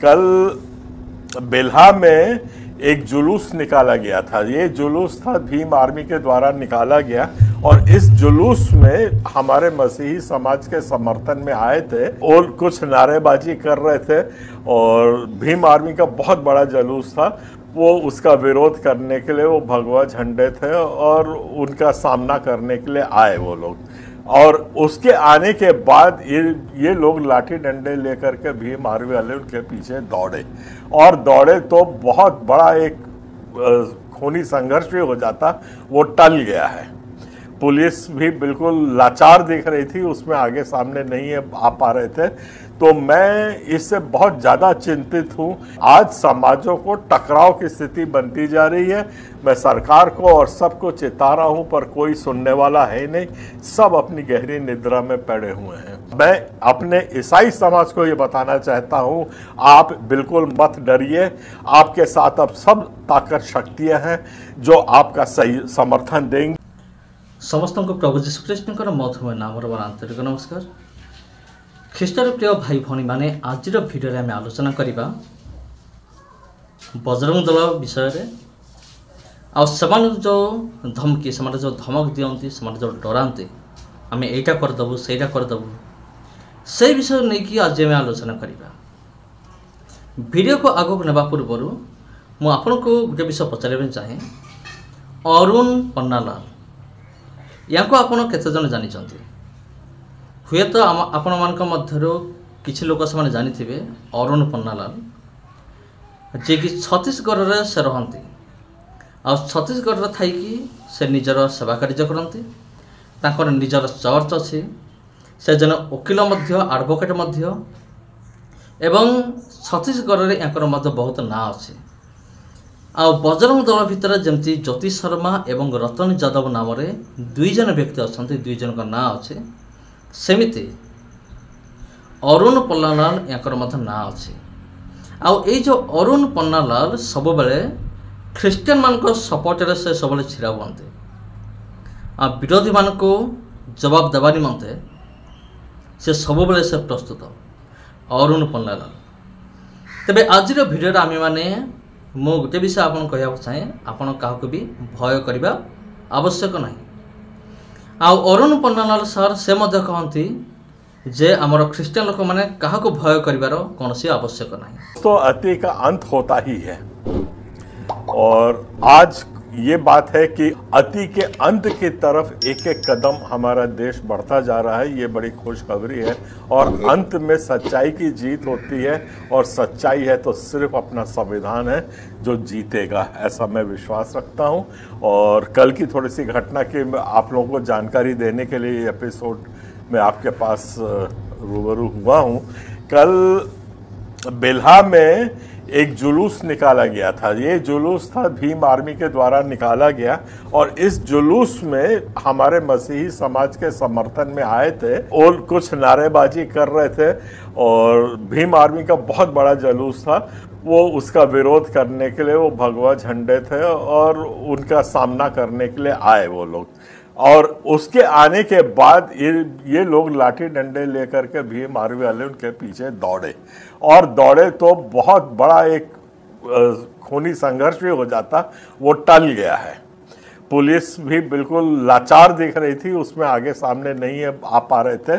कल बेल्हा में एक जुलूस निकाला गया था। ये जुलूस था भीम आर्मी के द्वारा निकाला गया और इस जुलूस में हमारे मसीही समाज के समर्थन में आए थे और कुछ नारेबाजी कर रहे थे और भीम आर्मी का बहुत बड़ा जुलूस था। वो उसका विरोध करने के लिए वो भगवा झंडे थे और उनका सामना करने के लिए आए वो लोग। और उसके आने के बाद ये लोग लाठी डंडे लेकर के भीम आर्मी वाले उनके पीछे दौड़े तो बहुत बड़ा एक खूनी संघर्ष भी हो जाता, वो टल गया है। पुलिस भी बिल्कुल लाचार दिख रही थी, उसमें आगे सामने नहीं आ पा रहे थे। तो मैं इससे बहुत ज़्यादा चिंतित हूँ। आज समाजों को टकराव की स्थिति बनती जा रही है। मैं सरकार को और सबको चेता रहा हूँ, पर कोई सुनने वाला है नहीं। सब अपनी गहरी निद्रा में पड़े हुए हैं। मैं अपने ईसाई समाज को ये बताना चाहता हूँ, आप बिल्कुल मत डरिए। आपके साथ अब सब ताकत शक्तियाँ हैं जो आपका सही समर्थन देंगे। समस्त को प्रभु जीशु ख्रीष्ट मधुमय नाम आंतरिक नमस्कार। ख्रीष्टर प्रिय भाई भौणी माने आज भिडियो आम आलोचना करवा बजरंग दल विषय जो धमकी से जो धमक दिखती से जो डराते आम यहीटा करदेबू से करदेबू से विषय नहीं कि आज आम आलोचना करवा। भिडियो को आगक नेबा पूर्वर मु आपन को गोटे विषय पचारे चाहे। अरुण पन्नालाल या आपण केते जन जानी हुए तो आपण मान मध्य किसी लोक से जानी अरुण पन्नालाल जे कि छत्तीसगढ़ रे से रहती आ छत्तीसगढ़ थी से निजर सेवा कार्य करती। तांकर निजर चर्च अच्छी से जन वकिल आडभोकेट एवं छत्तीसगढ़ रे यांकर बहुत ना अच्छी। आ बजरंग दल भितर जमती ज्योति शर्मा एवं रतन यादव नाम रे दुई जन व्यक्ति अच्छा, दुई जन का ना अच्छे। सेमिति अरुण पन्नालाल यांकर ना अच्छे। आई जो अरुण पन्नालाल सब बेले ख्रीस्टियन मान सपोर्ट से सब छिड़ा हुए आ विरोधी मान को जवाब देवा निमंते से सब बेले से प्रस्तुत अरुण पन्नालाल। तेबे आज भिडियो आम मैंने मु गोटे विषय आपन कहया चाहे, आपन काहको भी भय करबा आवश्यक नहीं। आ अरुण पन्नालाल सर से मध्य कहती जे आमर ख्रीस्टियन लोक माने काहको भय करिवार कोनोसी आवश्यक नहीं। तो अति का अंत होता ही है और आज ये बात है कि अति के अंत की तरफ एक एक कदम हमारा देश बढ़ता जा रहा है। ये बड़ी खुशखबरी है और अंत में सच्चाई की जीत होती है और सच्चाई है तो सिर्फ अपना संविधान है जो जीतेगा, ऐसा मैं विश्वास रखता हूँ। और कल की थोड़ी सी घटना की आप लोगों को जानकारी देने के लिए एपिसोड में आपके पास रूबरू हुआ हूँ। कल बेल्हा में एक जुलूस निकाला गया था। ये जुलूस था भीम आर्मी के द्वारा निकाला गया और इस जुलूस में हमारे मसीही समाज के समर्थन में आए थे और कुछ नारेबाजी कर रहे थे और भीम आर्मी का बहुत बड़ा जुलूस था। वो उसका विरोध करने के लिए वो भगवा झंडे थे और उनका सामना करने के लिए आए वो लोग। और उसके आने के बाद ये लोग लाठी डंडे लेकर के भीम आर्मी वाले उनके पीछे दौड़े तो बहुत बड़ा एक खूनी संघर्ष भी हो जाता, वो टल गया है। पुलिस भी बिल्कुल लाचार दिख रही थी, उसमें आगे सामने नहीं आ पा रहे थे।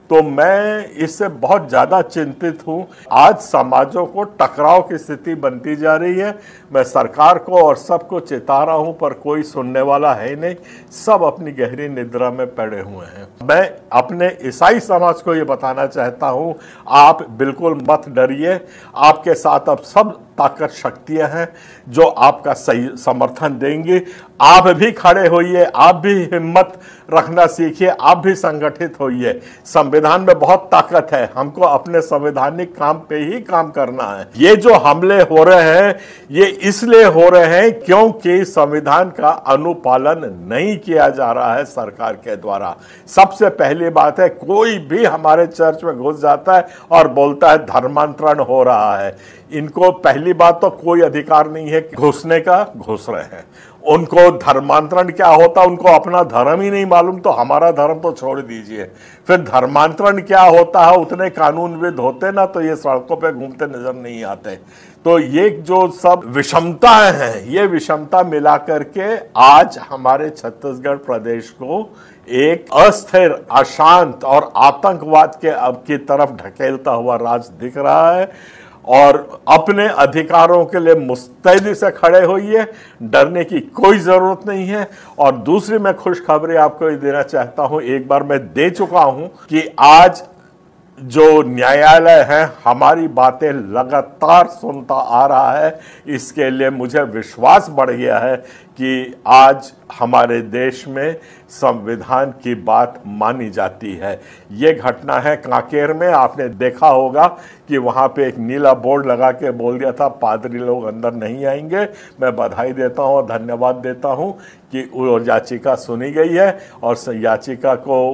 तो मैं इससे बहुत ज़्यादा चिंतित हूँ। आज समाजों को टकराव की स्थिति बनती जा रही है। मैं सरकार को और सबको चेता रहा हूँ, पर कोई सुनने वाला है नहीं। सब अपनी गहरी निद्रा में पड़े हुए हैं। मैं अपने ईसाई समाज को ये बताना चाहता हूँ, आप बिल्कुल मत डरिए। आपके साथ अब सब ताकत शक्तियाँ हैं जो आपका सही समर्थन देंगी। आप भी खड़े होइए, आप भी हिम्मत रखना सीखिए, आप भी संगठित होइए। संविधान में बहुत ताकत है, हमको अपने संवैधानिक काम पे ही काम करना है। ये जो हमले हो रहे हैं ये इसलिए हो रहे हैं क्योंकि संविधान का अनुपालन नहीं किया जा रहा है सरकार के द्वारा। सबसे पहली बात है, कोई भी हमारे चर्च में घुस जाता है और बोलता है धर्मांतरण हो रहा है। इनको पहली बात तो कोई अधिकार नहीं है घुसने का, घुस रहे हैं। उनको धर्मांतरण क्या होता, उनको अपना धर्म ही नहीं मालूम, तो हमारा धर्म तो छोड़ दीजिए, फिर धर्मांतरण क्या होता है उतने कानूनविद होते ना तो ये सड़कों पे घूमते नजर नहीं आते। तो ये जो सब विषमताएं हैं, ये विषमता मिला करके आज हमारे छत्तीसगढ़ प्रदेश को एक अस्थिर, अशांत और आतंकवाद के अब की तरफ ढकेलता हुआ राज दिख रहा है। और अपने अधिकारों के लिए मुस्तैदी से खड़े होइए, डरने की कोई जरूरत नहीं है। और दूसरी मैं खुशखबरी आपको ये देना चाहता हूं, एक बार मैं दे चुका हूं कि आज जो न्यायालय है हमारी बातें लगातार सुनता आ रहा है। इसके लिए मुझे विश्वास बढ़ गया है कि आज हमारे देश में संविधान की बात मानी जाती है। ये घटना है कांकेर में, आपने देखा होगा कि वहाँ पे एक नीला बोर्ड लगा के बोल दिया था पादरी लोग अंदर नहीं आएंगे। मैं बधाई देता हूँ और धन्यवाद देता हूँ कि वो याचिका सुनी गई है और याचिका को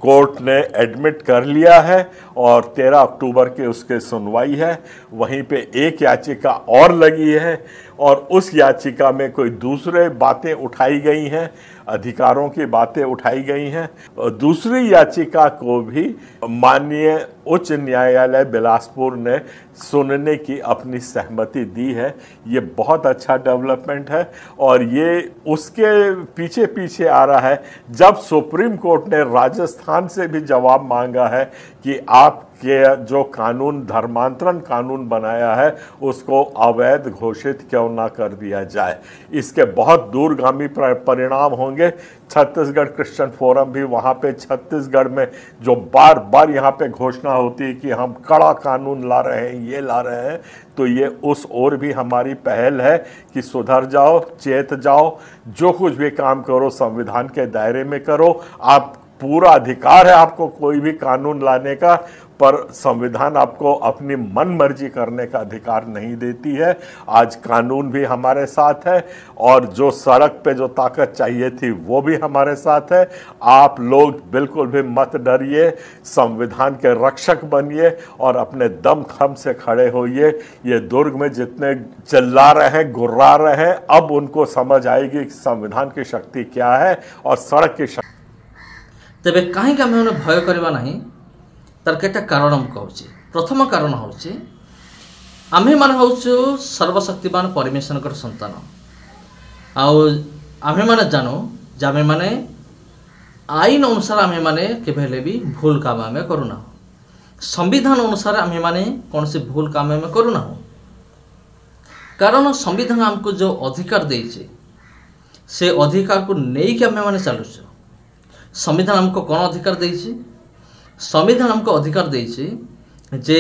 कोर्ट ने एडमिट कर लिया है और 13 अक्टूबर के उसके सुनवाई है। वहीं पे एक याचिका और लगी है और उस याचिका में कोई दूसरे बातें उठाई गई हैं, अधिकारों की बातें उठाई गई हैं। और दूसरी याचिका को भी माननीय उच्च न्यायालय बिलासपुर ने सुनने की अपनी सहमति दी है। ये बहुत अच्छा डेवलपमेंट है और ये उसके पीछे पीछे आ रहा है जब सुप्रीम कोर्ट ने राजस्थान से भी जवाब मांगा है कि आपके जो कानून, धर्मांतरण कानून बनाया है उसको अवैध घोषित क्यों ना कर दिया जाए। इसके बहुत दूरगामी परिणाम होंगे। छत्तीसगढ़ क्रिश्चियन फोरम भी वहाँ पे छत्तीसगढ़ में जो बार बार यहाँ पे घोषणा होती है कि हम कड़ा कानून ला रहे हैं, ये ला रहे हैं, तो ये उस ओर भी हमारी पहल है कि सुधर जाओ, चेत जाओ, जो कुछ भी काम करो संविधान के दायरे में करो। आप पूरा अधिकार है आपको कोई भी कानून लाने का, पर संविधान आपको अपनी मन मर्जी करने का अधिकार नहीं देती है। आज कानून भी हमारे साथ है और जो सड़क पे जो ताकत चाहिए थी वो भी हमारे साथ है। आप लोग बिल्कुल भी मत डरिए, संविधान के रक्षक बनिए और अपने दम खम से खड़े होइए। ये दुर्ग में जितने चिल्ला रहे हैं, गुर्रा रहे हैं, अब उनको समझ आएगी कि संविधान की शक्ति क्या है और सड़क की शक्ति। तेबे कहीं आम भय करवा ना तार केटा कारण कहूँ। प्रथम कारण हूँ आमे मान हूँ सर्वशक्तिमान परमेश्वर संतान। आमे माने जानू जे आमे माने आईन अनुसार आमे माने केबेले भी भूल काम आमे करूना। संविधान अनुसार आमे माने कौन से भूल काम आमे करूना। कारण संविधान हमको जो अधिकार देइछे से अधिकार को नहीं कि आमे माने चलुछ। संविधान हमको कौन अधिकार देइछे? संविधान हमको अधिकार देइछे जे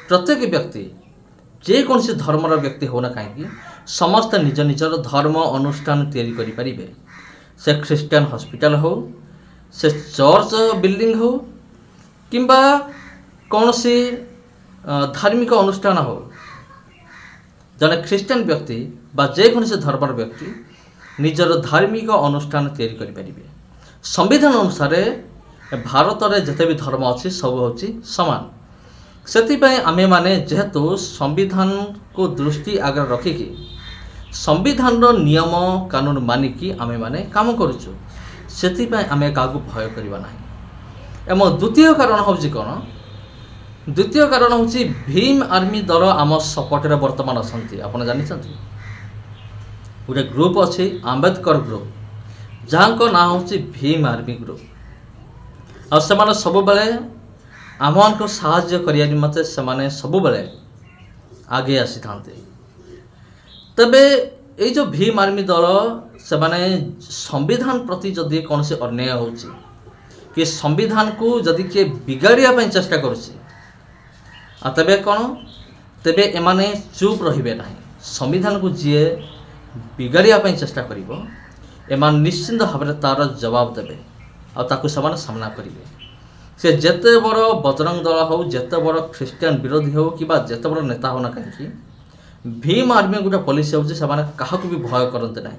प्रत्येक व्यक्ति जे कौन से धर्मर व्यक्ति होना कहीं समस्त निज निजर धर्म अनुष्ठान तैयारी करि परिबे। से ख्रिस्टियन हॉस्पिटल हो, से चर्च बिल्डिंग हो, किंबा कौन सी धार्मिक अनुष्ठान हो। जने ख्रिस्टियन व्यक्ति बा जे कौन से धर्मर व्यक्ति निजर धार्मिक अनुष्ठान तैयारी करि परिबे। संविधान अनुसार भारत में जिते भी धर्म अच्छी सब हूँ सामान। से आमे माने जेहेतु संविधान को दृष्टि आगे रखिकी संविधान नियम कानून मानिकी आमे माने काम करुचु। से आमे का भय करवा ना। एवं द्वितीय कारण हूँ कौन? द्वितीय कारण हूँ भीम आर्मी दल आम सपोर्ट बर्तमान अच्छा। आप जानते गोटे ग्रुप अच्छी आंबेडकर ग्रुप जहाँ को ना हूँ भीम आर्मी ग्रुप। और से सब बेले आम को साहाय्य करिया निमंते से सब बेले आगे आसी था। तबे ये जो भीम आर्मी दल से संविधान प्रति जदि कौन से अन्याय हो कि संविधान को जदि किए बिगाड़िया चेष्टा कर तेबे कौन तेबे एमाने चुप रहिबे नहीं। संविधान को जी बिगाड़िया चेष्टा करिबो एमान निश्चिंत भाव में तार जवाब देवे और सामना करेंगे। से जिते बड़ बजरंग दल हो, जिते बड़ ख्रिस्टियन विरोधी हो कि जिते बड़ नेता होना कहीं भीम आर्मी गोटे पॉलिसी हो क्या भी भय करते ना।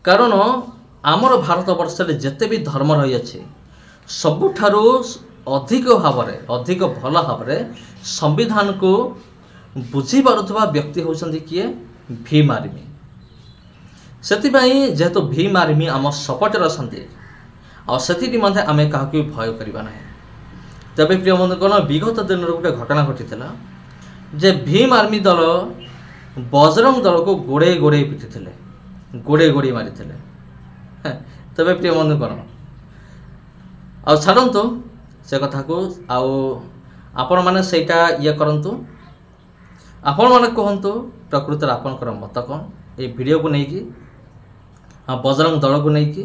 कारण आमर भारत वर्ष में जिते भी धर्म रही अच्छे सबुठारु अधिक भाव में अधिक भल भाव में संविधान को बुझी पारुवा व्यक्ति होती किए भीम आर्मी। ସେଥିପାଇଁ ଯେହେତୁ ଭୀମ ଆର୍ମି ଆମ ସପୋର୍ଟରେ ଅଛନ୍ତି ଆଉ ସେଥି ନିମନ୍ତେ ଆମେ କାହାକୁ ବି ଭୟ କରିବା ନାହିଁ। ତେବେ ପ୍ରିୟ ବନ୍ଧୁଗଣ, ବିଗତ ଦିନର ଗୋଟେ ଘଟଣା ଘଟିଥିଲା ଯେ ଭୀମ ଆର୍ମି ଦଳ ବଜରଙ୍ଗ ଦଳକୁ ଗୋଡ଼େଇ ଗୋଡ଼େଇ ପିଟିଥିଲେ, ଗୋଡ଼େଇ ଗୋଡ଼େଇ ମାରିଥିଲେ। ତେବେ ପ୍ରିୟ ବନ୍ଧୁଗଣ, ଆଉ ଛାଡ଼ନ୍ତୁ ସେ କଥାକୁ, ଆଉ ଆପଣମାନେ ସେଇଟା କରନ୍ତୁ, ଆପଣମାନେ କୁହନ୍ତୁ ପ୍ରକୃତରେ ଆପଣଙ୍କର ମତ କ'ଣ এই ଭିଡ଼ିଓକୁ ନେଇକି, ବଜରଙ୍ଗ ଦଳକୁ ନେଇକି।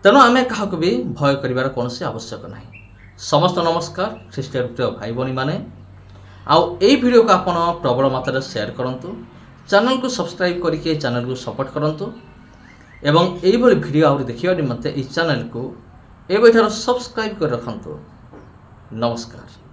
ତେଣୁ ଆମେ କାହାକୁ ବି ଭୟ କରିବାର କୌଣସି ଆବଶ୍ୟକ ନାହିଁ। ସମସ୍ତ ନମସ୍କାର ଖ୍ରୀଷ୍ଟିୟାନ ପ୍ରିୟ ଭାଇ ଭଉଣୀମାନେ। ଆଉ এই ଭିଡ଼ିଓକୁ ଆପଣ ପ୍ରବଳ ମାତ୍ରାରେ ସେୟାର କରନ୍ତୁ, ଚ୍ୟାନେଲକୁ ସବସ୍କ୍ରାଇବ୍ କରିକି এই ଚ୍ୟାନେଲକୁ ସପୋର୍ଟ କରନ୍ତୁ ଏବଂ এইଭଳି ଭିଡ଼ିଓ ଆହୁରି ଦେଖିବା ନିମନ୍ତେ এই ଚ୍ୟାନେଲକୁ ଏବେଠାରୁ ସବସ୍କ୍ରାଇବ୍ କରି ରଖନ୍ତୁ। ନମସ୍କାର।